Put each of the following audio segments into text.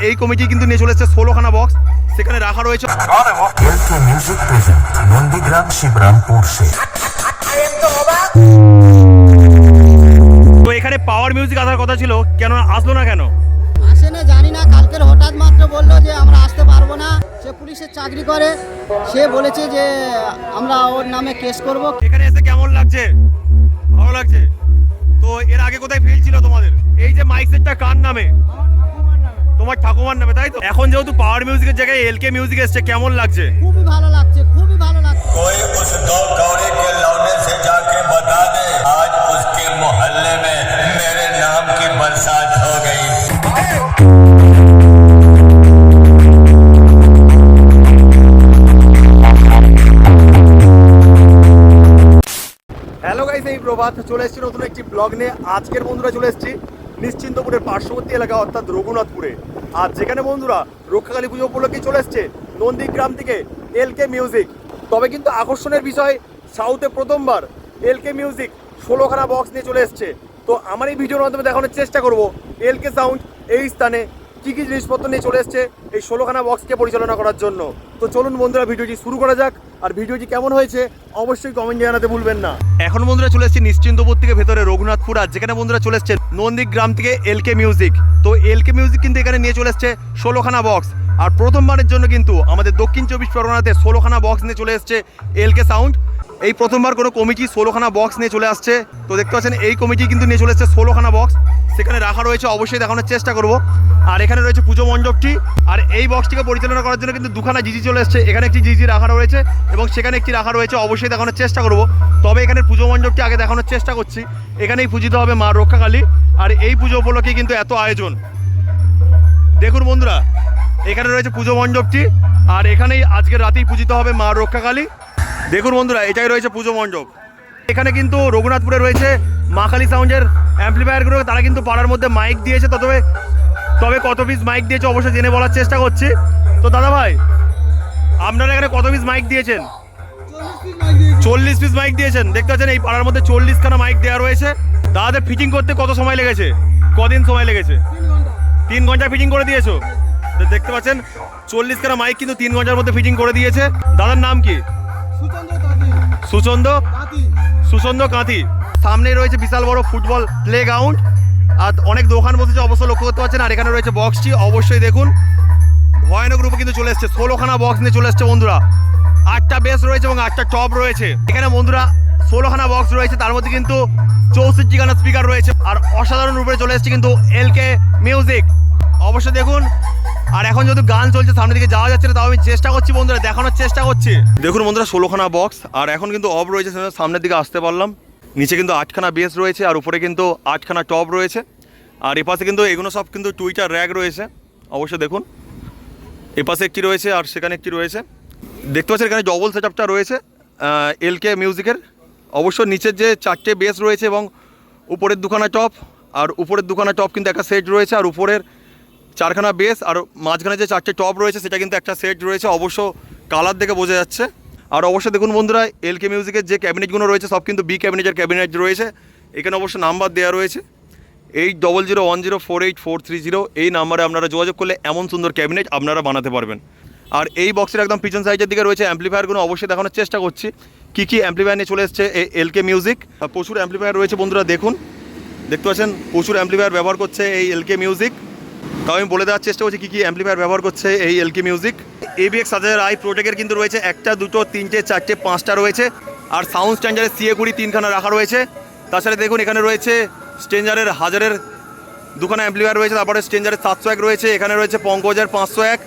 এই কমিটি কিন্তু নিয়ে চলে এসেছে 16খানা বক্স, সেখানে রাখা রয়েছে এলকে মিউজিক প্রেজেন্ট নন্দীগ্রাম শিবরামপুর সে। তো এখানে পাওয়ার মিউজিক আসার কথা ছিল, কেন আসলো না? কেন আসে না জানি না, কালকের হঠাৎ মাত্র বললো যে আমরা আসতে পারবো না। সে পুলিশের চাকরি করে, সে বলেছে যে আমরা ওর নামে কেস করব। এখানে এসে কেমন লাগছে? ভালো লাগছে। তো এর আগে কোথায় ফিল ছিল তোমাদের? এই যে মাইক সেটটা কার নামে? তোমার ঠাকুমার নামে, তাই তো? এখন যেহেতু পাওয়ার মিউজিকের জায়গায় এলকে মিউজিক এসছে, কেমন লাগছে? খুবই ভালো লাগছে, খুবই ভালো লাগছে। कोई उस दो कौड़े के लौने से जाके बता दे आज उसके मोहल्ले में मेरे नाम की बरसात हो गई। হ্যালো গাইস, এই প্রভাত চলে এসেছি নতুন একটি ব্লগ নিয়ে। আজকের বন্ধুরা চলে এসেছি নিশ্চিন্তপুরের পার্শ্ববর্তী এলাকা অর্থাৎ রঘুনাথপুরে। আর যেখানে বন্ধুরা রক্ষাকালী পুজো উপলক্ষে চলে এসছে নন্দীগ্রাম থেকে এলকে মিউজিক। তবে কিন্তু আকর্ষণের বিষয়, সাউথে প্রথমবার এলকে মিউজিক 16খানা বক্স নিয়ে চলে এসছে। তো আমার এই ভিডিওর মাধ্যমে দেখানোর চেষ্টা করব এলকে সাউন্ড এই স্থানে কী কী জিনিসপত্র নিয়ে চলে এসছে এই 16খানা বক্সকে পরিচালনা করার জন্য। তো চলুন বন্ধুরা ভিডিওটি শুরু করা যাক। আর ভিডিওটি কেমন হয়েছে অবশ্যই কমেন্টে জানাতে ভুলবেন না। এখন বন্ধুরা চলে এসেছি নিশ্চিন্তপুর থেকে ভেতরে রঘুনাথপুর, আর যেখানে বন্ধুরা চলে এসছে নন্দীগ্রাম থেকে এলকে মিউজিক। তো এলকে মিউজিক কিন্তু এখানে নিয়ে চলে এসছে 16খানা বক্স। আর প্রথমবারের জন্য কিন্তু আমাদের দক্ষিণ 24 পরগনাতে 16খানা বক্স নিয়ে চলে এসছে এলকে সাউন্ড। এই প্রথমবার কোনো কমিটি 16খানা বক্স নিয়ে চলে আসছে। তো দেখতে পাচ্ছেন এই কমিটি কিন্তু নিয়ে চলে এসছে 16খানা বক্স, সেখানে রাখা রয়েছে, অবশ্যই দেখানোর চেষ্টা করব। আর এখানে রয়েছে পুজো মণ্ডপটি, আর এই বক্সটিকে পরিচালনা করার জন্য কিন্তু দুখানা জিজি চলে এসছে। এখানে একটি জিজি রাখা রয়েছে এবং সেখানে একটি রাখা রয়েছে, অবশ্যই দেখানোর চেষ্টা করব। তবে এখানে পুজো মণ্ডপটি আগে দেখানোর চেষ্টা করছি। এখানেই পূজিত হবে মা রক্ষাকালী, আর এই পুজো উপলক্ষে কিন্তু এত আয়োজন। দেখুন বন্ধুরা, এখানে রয়েছে পুজো মণ্ডপটি, আর এখানেই আজকের রাতেই পূজিত হবে মা রক্ষাকালী। দেখুন বন্ধুরা, এটাই রয়েছে পুজো মণ্ডপ। এখানে কিন্তু রঘুনাথপুরে রয়েছে মা কালী সাউন্ডের অ্যাম্পলিফায়ারগুলো, তারা কিন্তু পাড়ার মধ্যে মাইক দিয়েছে। তবে কত পিস মাইক দিয়েছে অবশ্যই জেনে বলার চেষ্টা করছি। তো দাদা ভাই, আপনারা এখানে কত পিস মাইক দিয়েছেন? 40 পিস মাইক দিয়েছেন। দেখতে পাচ্ছেন এই পাড়ার মধ্যে 40খানা মাইক দেওয়া রয়েছে। দাদাদের ফিটিং করতে কত সময় লেগেছে? কদিন সময় লেগেছে? 3 ঘন্টা ফিটিং করে দিয়েছো। দেখতে পাচ্ছেন 40খানা মাইক কিন্তু 3 ঘন্টার মধ্যে ফিটিং করে দিয়েছে। দাদার নাম কি? সুচন্দ্র কাঁথি। সামনেই রয়েছে বিশাল বড় ফুটবল প্লে গ্রাউন্ড, আর অনেক দোকান বসেছে অবশ্য লক্ষ্য করতে পারছেন। আর এখানে রয়েছে বক্সটি, অবশ্যই দেখুন ভয়ানক রূপে কিন্তু চলে এসছে। 16খানা বক্স নিয়ে চলে এসছে বন্ধুরা। 8টা বেস রয়েছে এবং 8টা টপ রয়েছে। এখানে বন্ধুরা 16খানা বক্স রয়েছে, তার মধ্যে কিন্তু 64খানা স্পিকার রয়েছে। আর অসাধারণ রূপে চলে এসছে কিন্তু এলকে মিউজিক, অবশ্যই দেখুন। আর এখন যেহেতু গান চলছে, সামনের দিকে যাওয়া যাচ্ছে না, তাও আমি চেষ্টা করছি বন্ধুরা, দেখানোর চেষ্টা করছি। দেখুন বন্ধুরা 16খানা বক্স, আর এখন কিন্তু অফ রয়েছে, সামনের দিকে আসতে পারলাম। নিচে কিন্তু 8খানা বেস রয়েছে, আর উপরে কিন্তু 8খানা টপ রয়েছে। আর এপাশে কিন্তু এগুলো সব কিন্তু টুইটার র্যাক রয়েছে, অবশ্যই দেখুন। এপাশে একটি রয়েছে আর সেখানে একটি রয়েছে। দেখতে পাচ্ছেন এখানে ডবল সেট আপটা রয়েছে এলকে মিউজিকের। অবশ্য নিচের যে 4টে বেস রয়েছে এবং উপরের 2খানা টপ, আর উপরের 2খানা টপ কিন্তু একটা সেট রয়েছে, আর উপরের 4খানা বেস, আর মাঝখানে যে 4টে টপ রয়েছে সেটা কিন্তু একটা সেট রয়েছে, অবশ্য কালার দেখে বোঝা যাচ্ছে। আর অবশ্যই দেখুন বন্ধুরা, এলকে মিউজিকের যে ক্যাবিনেটগুলো রয়েছে সব কিন্তু বি ক্যাবিনেটের ক্যাবিনেট রয়েছে। এখানে অবশ্য নাম্বার দেওয়া রয়েছে 8001048430। এই নাম্বারে আপনারা যোগাযোগ করলে এমন সুন্দর ক্যাবিনেট আপনারা বানাতে পারবেন। আর এই বক্সের একদম পিছন সাইডের দিকে রয়েছে অ্যাম্পলিফায়ারগুলো, অবশ্যই দেখানোর চেষ্টা করছি কী কী অ্যাম্পলিফায়ার নিয়ে চলে এসছে এই এলকে মিউজিক। প্রচুর অ্যাম্পলিফায়ার রয়েছে বন্ধুরা, দেখুন দেখতে পাচ্ছেন প্রচুর অ্যাম্পলিফায়ার ব্যবহার করছে এই এলকে মিউজিক। তাও আমি বলে দেওয়ার চেষ্টা করছি কী কী অ্যাম্পলিফায়ার ব্যবহার করছে এই এলকে মিউজিক। ABX 7000i প্রোটেকের কিন্তু রয়েছে 1টা 2টো 3টে 4টে 5টা রয়েছে। আর সাউন্ড স্ট্যান্ডার্ডের CA20 3খানা রাখা রয়েছে। তাছাড়া দেখুন এখানে রয়েছে স্ট্রেঞ্জারের 1000-এর 2খানা অ্যাম্পলিফায়ার রয়েছে। তারপরে স্ট্রেঞ্জারের 701 রয়েছে। এখানে রয়েছে পঙ্কজের 501।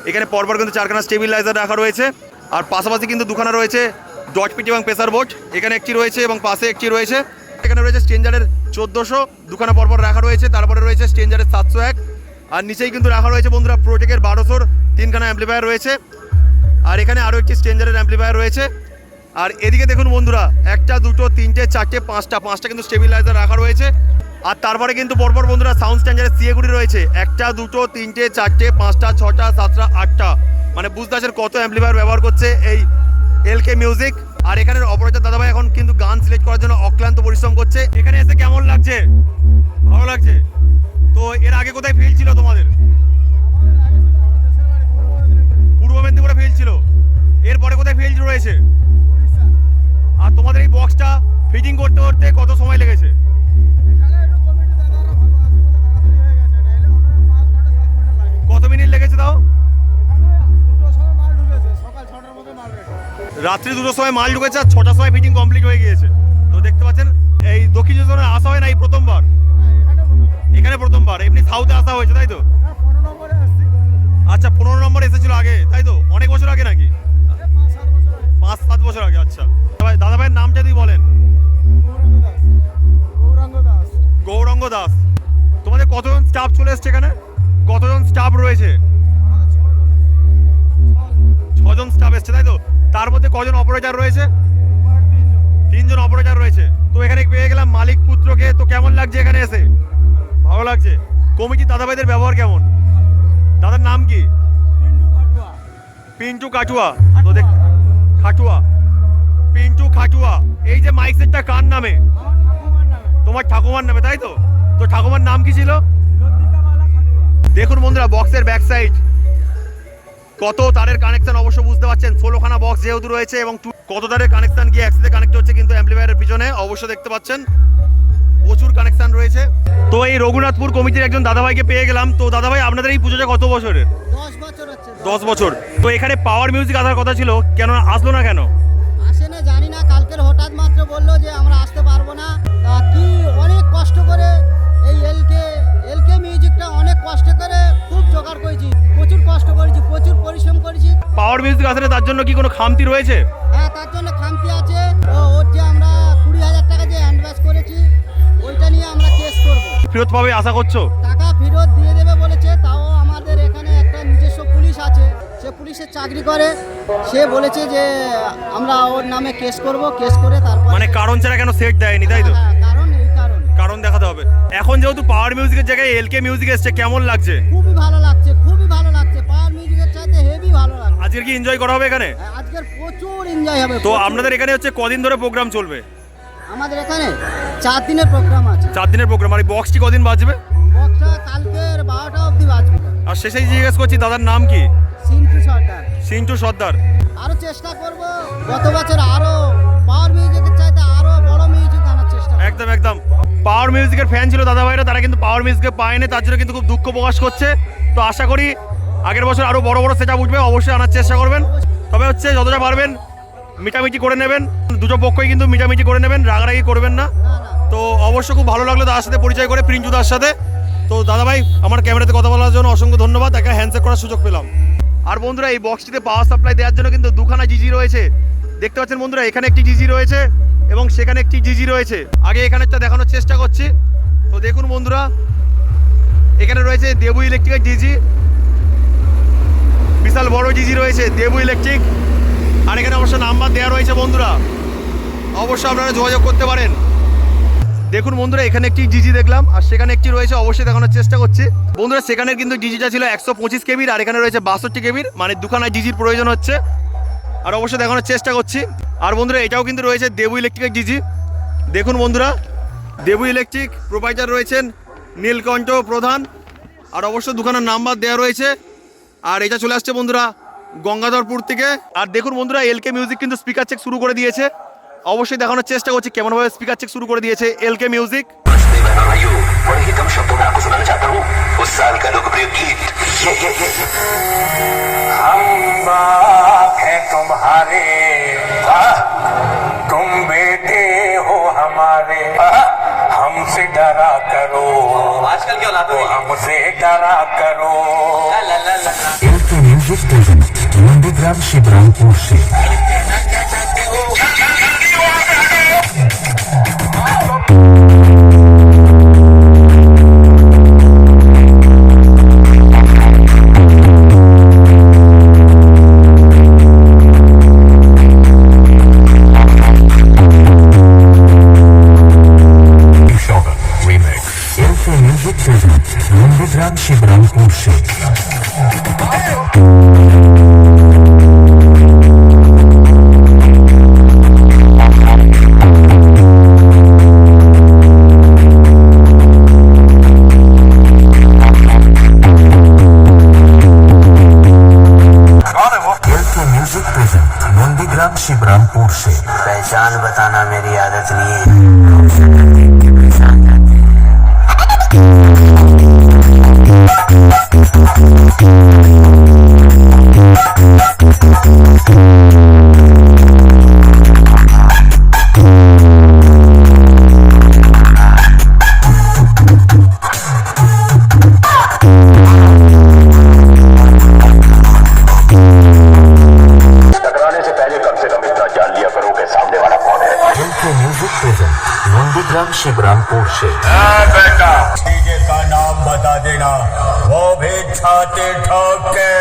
এখানে পরপর কিন্তু 4খানা স্টেবিলাইজার রাখা রয়েছে। আর পাশাপাশি কিন্তু 2খানা রয়েছে ডট পিটি এবং প্রেসার বোর্ড, এখানে একটি রয়েছে এবং পাশে একটি রয়েছে। এখানে রয়েছে স্ট্রেঞ্জারের 1400, 2খানা পরপর রাখা রয়েছে। তারপরে রয়েছে স্ট্রেঞ্জারের 701, আর নিচেই কিন্তু রাখা রয়েছে বন্ধুরা প্রোটেকের 1200-র 3খানা অ্যাম্পলিফায়ার রয়েছে। আর এখানে আরও একটি স্ট্রেঞ্জারের অ্যাম্পলিফায়ার রয়েছে। আর এদিকে দেখুন বন্ধুরা 1টা 2টো 3টে 4টে 5টা কিন্তু স্টেবিলাইজার রাখা রয়েছে। আর তারপরে কিন্তু পরপর বন্ধুরা সাউন্ড স্ট্যান্ডার্ডের CA20 রয়েছে 1টা 2টো 3টে 4টে 5টা 6টা 7টা 8টা। মানে বুঝতে পারছেন কত অ্যাম্পলিফায়ার ব্যবহার করছে এই এলকে মিউজিক। আর এখানের অপারেটর দাদাভাই এখন কিন্তু গান সিলেক্ট করার জন্য অক্লান্ত পরিশ্রম করছে। এখানে এসে কেমন লাগছে? ভালো লাগছে। তো এর আগে কোথায় ফিল ছিল তোমাদের? ফিটিং করতে করতে কত সময় লেগেছে? কত মিনিট লেগেছে তাও? রাত্রি 2টোর সময় মাল ঢুকেছে আর 6টার সময় ফিটিং কমপ্লিট হয়ে গিয়েছে। তো দেখতে পাচ্ছেন এই দক্ষিণ চব্বিশ আসা হয় না এই প্রথমবার, এখানে প্রথমবার। এমনি সাউথে আসা হয়েছে তাই তো? আচ্ছা 15 নম্বর এসেছিল আগে তাই তো? অনেক বছর আগে নাকি? 5-7 বছর আগে। আচ্ছা দাদা ভাইয়ের নামটা যদি বলেন। গৌরাঙ্গ দাস। তোমাদের কতজন স্টাফ চলে এসছে এখানে? কতজন স্টাফ রয়েছে? 6 জন স্টাফ এসছে তাই তো? তার মধ্যে কজন অপারেটর রয়েছে? 3 জন অপারেটর রয়েছে। তো এখানে পেয়ে গেলাম মালিক পুত্রকে। তো কেমন লাগছে এখানে এসে? ভালো লাগছে। কমিটির দাদা ভাইদের ব্যবহার কেমন? দাদার নাম কি? পিন্টু কাটুয়া। তো দেখ খাটুয়া, পিন্টু খাটুয়া। এই যে মাইক সেটটা কার নামে? তোমার ঠাকুমার নামে তাই তো? তো ঠাকুমার নাম কি ছিল? দেখুন বন্ধুরা বক্সের ব্যাক সাইড কত তারের কানেকশন অবশ্য বুঝতে পারছেন। 16খানা বক্স যেহেতু রয়েছে এবং কত তারের কানেকশন গিয়ে একসাথে কানেক্ট হচ্ছে কিন্তু অ্যাম্পলিফায়ারের পিছনে অবশ্য দেখতে পাচ্ছেন প্রচুর কানেকশন রয়েছে। তো এই রঘুনাথপুর কমিটির একজন দাদাভাইকে পেয়ে গেলাম। তো দাদাভাই আপনাদের এই পুজোটা কত বছরের? 10 বছর হচ্ছে। 10 বছর। তো এখানে পাওয়ার মিউজিক আসার কথা ছিল, কেন আসলো না কেন? আসে না জানি না, কালকের হঠাৎ মাত্র বললো যে আমরা আসতে পারবো না। তা কি অনেক কষ্ট করে এই এলকে মিউজিকটা অনেক কষ্ট করে খুব জোগাড় করেছি, প্রচুর কষ্ট করেছি, প্রচুর পরিশ্রম করেছি। পাওয়ার মিউজিক আসলে তার জন্য কি কোনো খামতি রয়েছে? হ্যাঁ তার জন্য খামতি আছে। ওর যে আমরা 20,000 টাকা যে অ্যাডভান্স করেছি ওইটা নিয়ে আমরা কেস করবো। ফেরত পাবে আশা করছো? টাকা ফেরত দিয়ে দেবে বলেছে। তাও আমাদের এখানে একটা নিজস্ব পুলিশ আছে, সে পুলিশের চাকরি করে, সে বলেছে যে আমরা ওর নামে কেস করব, কেস করে তারপর মানে কারণ ছাড়া কেন সেট দেয়নি তাই তো? হ্যাঁ, কারণ এই কারণ দেখাতে হবে। এখন যেহেতু পাওয়ার মিউজিকের জায়গায় এলকে মিউজিক এসছে, কেমন লাগছে? খুবই ভালো লাগছে, খুবই ভালো লাগছে। পাওয়ার মিউজিকের চাইতে হেভি ভালো লাগছে। আজকে কি এনজয় করা হবে এখানে? আজকের প্রচুর এনজয় হবে। তো প্রচুর। আপনাদের এখানে হচ্ছে কদিন ধরে প্রোগ্রাম চলবে? আমাদের এখানে 4 দিনের প্রোগ্রাম আছে। 4 দিনের প্রোগ্রাম। আর এই বক্সটি কদিন বাজবে? বক্সটা কালকের 12টা অবধি বাজবে। আর শেষেই জিজ্ঞেস করছি দাদার নাম কি? সিন্টু সরকার। সিন্টু সর্দার। আরো চেষ্টা করব গত বছর আরো পাওয়ার মিউজিকের চাইতে আরো বড় মিউজিক আনার চেষ্টা করব। একদম একদম। পাওয়ার মিউজিকের ফ্যান ছিল দাদা ভাইরা, তারা কিন্তু পাওয়ার মিউজিকে পায়নি, তার জন্য কিন্তু খুব দুঃখ প্রকাশ করছে। তো আশা করি আগের বছর আরো বড় বড় সেটআপ উঠবে, অবশ্যই আনার চেষ্টা করবেন। তবে হচ্ছে যতটা পারবেন মিটামিটি করে নেবেন, দুটো পক্ষই কিন্তু মিটামিটি করে নেবেন, রাগারাগি করবেন না। তো অবশ্য খুব ভালো লাগলো দাদার সাথে পরিচয় করে, প্রিন্টুদার সাথে। তো দাদা ভাই আমার ক্যামেরাতে কথা বলার জন্য অসংখ্য ধন্যবাদ, একটা হ্যান্ডশেক করার সুযোগ পেলাম। আর বন্ধুরা এই বক্সটিতে পাওয়ার সাপ্লাই দেওয়ার জন্য কিন্তু 2খানা জিজি রয়েছে, দেখতে পাচ্ছেন বন্ধুরা। এখানে একটি জিজি রয়েছে এবং সেখানে একটি জিজি রয়েছে। আগে এখানে একটা দেখানোর চেষ্টা করছি। তো দেখুন বন্ধুরা এখানে রয়েছে দেবু ইলেকট্রিকের জিজি, বিশাল বড় জিজি রয়েছে দেবু ইলেকট্রিক। আর এখানে অবশ্য নাম্বার দেওয়া রয়েছে বন্ধুরা, অবশ্যই আপনারা যোগাযোগ করতে পারেন। দেখুন বন্ধুরা এখানে একটি জিজি দেখলাম আর সেখানে একটি রয়েছে, অবশ্যই দেখানোর চেষ্টা করছি বন্ধুরা। সেখানে কিন্তু জিজিটা ছিল 125 কেবির আর এখানে রয়েছে 62 কেবির, মানে 2খানা জিজির প্রয়োজন হচ্ছে। আর অবশ্যই দেখানোর চেষ্টা করছি। আর বন্ধুরা এটাও কিন্তু রয়েছে দেবু ইলেকট্রিকের জিজি। দেখুন বন্ধুরা দেবু ইলেকট্রিক প্রোপাইটার রয়েছেন নীলকণ্ঠ প্রধান। আর অবশ্য 2খানা নাম্বার দেওয়া রয়েছে। আর এটা চলে আসছে বন্ধুরা গঙ্গাধরপুর থেকে। আর দেখুন বন্ধুরা এলকে মিউজিক কিন্তু স্পিকার চেক শুরু করে দিয়েছে, অবশ্যই দেখানোর চেষ্টা করছি কেমনভাবে স্পিকার চেক শুরু করে দিয়েছে এলকে মিউজিক। बड़े ही कम शब्दों में आपको सुनाना चाहता हूँ उस साल का लोकप्रिय गीत ये हम बाप हैं तुम्हारे, तुम बेटे हो हमारे, हमसे डरा करो आजकल क्या औलाद हो हमसे डरा करो। এলকে মিউজিক প্রেজেন্ট নন্দীগ্রাম শিবরামপুর से नंदीग्राम शिवरामपुर से नंदीग्राम शिवरामपुर से। पहचान बताना मेरी आदत नहीं है। टकराने से पहले कम से कम इतना जान लिया करो कि सामने वाला कौन है। L K music present Nandigram Shivrampur से। बेटा डीजे का नाम बता देना, वो भी छाते ठोक के।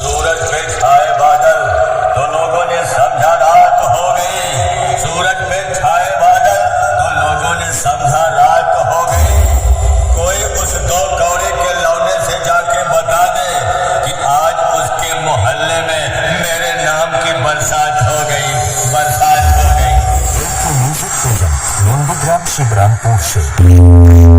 सूरज पे छाए बादल तो लोगों ने समझा रात हो गई। सूरज पे छाए बादल तो लोगों ने समझा रात हो गई। कोई उस दो कौड़े के लौने से जाके बता दे कि आज उसके मोहल्ले में मेरे नाम की बरसात हो गई, बरसात हो गई। L K music present Nandigram Shivrampur से।